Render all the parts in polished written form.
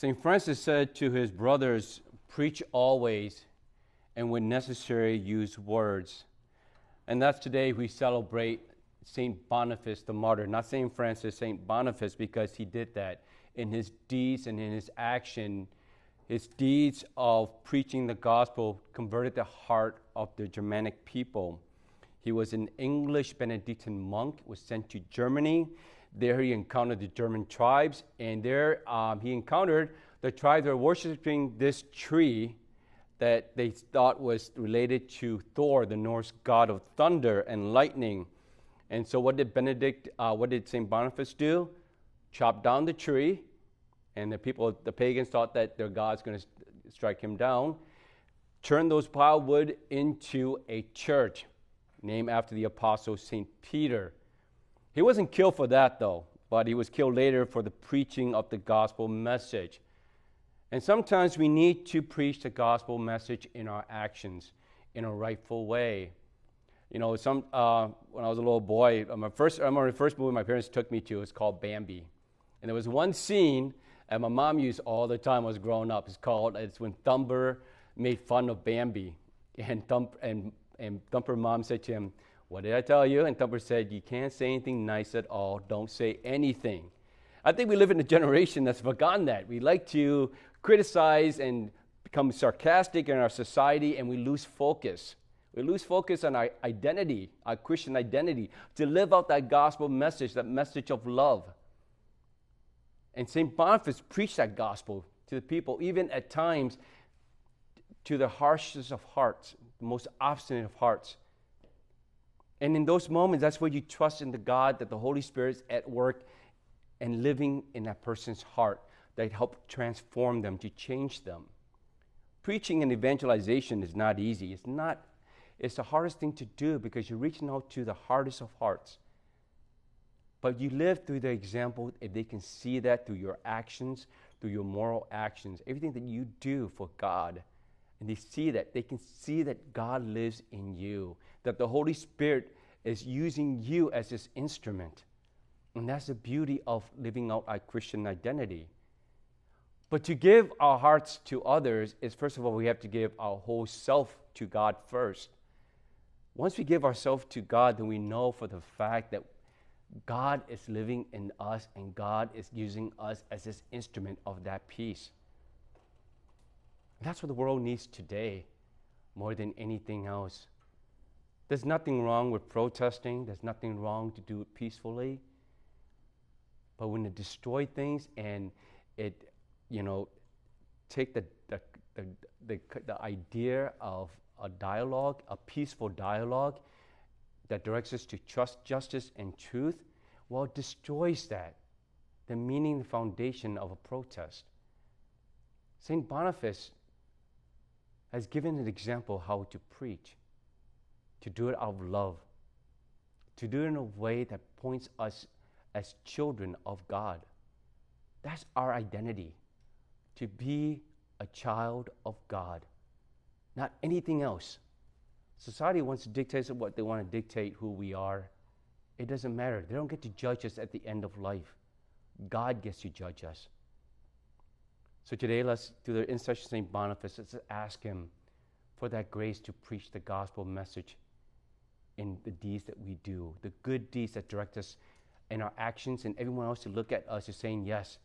St. Francis said to his brothers, preach always, and when necessary, use words. And that's today we celebrate St. Boniface the martyr, not St. Francis, St. Boniface, because he did that in his deeds and in his action. His deeds of preaching the gospel converted the heart of the Germanic people. He was an English Benedictine monk, was sent to Germany. There he encountered the German tribes, and there he encountered the tribes that were worshiping this tree that they thought was related to Thor, the Norse god of thunder and lightning. And so what did St. Boniface do? Chop down the tree, and the pagans thought that their god's going to strike him down. Turn those piled wood into a church named after the apostle St. Peter. He wasn't killed for that, though, but he was killed later for the preaching of the gospel message. And sometimes we need to preach the gospel message in our actions, in a rightful way. You know, when I was a little boy, I remember the first movie my parents took me to was called Bambi. And there was one scene that my mom used all the time when I was growing up. It's when Thumper made fun of Bambi. And Thumper's mom said to him, "What did I tell you?" And Thumper said, "You can't say anything nice at all. Don't say anything." I think we live in a generation that's forgotten that. We like to criticize and become sarcastic in our society, and we lose focus. We lose focus on our identity, our Christian identity, to live out that gospel message, that message of love. And St. Boniface preached that gospel to the people, even at times to the harshest of hearts, the most obstinate of hearts. And in those moments, that's where you trust in the God, that the Holy Spirit is at work and living in that person's heart, that help transform them, to change them. Preaching and evangelization is not easy. It's the hardest thing to do because you're reaching out to the hardest of hearts. But you live through the example, if they can see that through your actions, through your moral actions, everything that you do for God, and they see that, they can see that God lives in you, that the Holy Spirit is using you as His instrument. And that's the beauty of living out our Christian identity. But to give our hearts to others is, first of all, we have to give our whole self to God first. Once we give ourselves to God, then we know for the fact that God is living in us and God is using us as His instrument of that peace. That's what the world needs today more than anything else. There's nothing wrong with protesting. There's nothing wrong to do it peacefully. But when it destroys things and it, take the idea of a dialogue, a peaceful dialogue that directs us to trust, justice, and truth, well, it destroys that, the meaning, the foundation of a protest. St. Boniface has given an example how to preach, to do it out of love, to do it in a way that points us as children of God. That's our identity, to be a child of God, not anything else. Society wants to dictate what they want to dictate who we are. It doesn't matter. They don't get to judge us at the end of life. God gets to judge us. So today, let's, through the intercession of St. Boniface, let's ask him for that grace to preach the gospel message in the deeds that we do, the good deeds that direct us in our actions, and everyone else to look at us as saying, yes,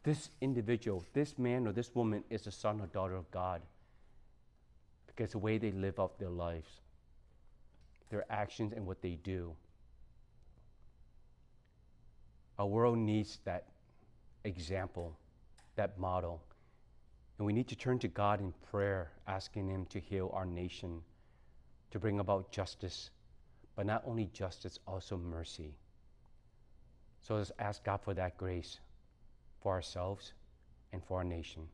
this individual, this man or this woman is a son or daughter of God. Because the way they live out their lives, their actions and what they do. Our world needs that example, that model. And we need to turn to God in prayer, asking Him to heal our nation, to bring about justice, but not only justice, also mercy. So let's ask God for that grace for ourselves and for our nation.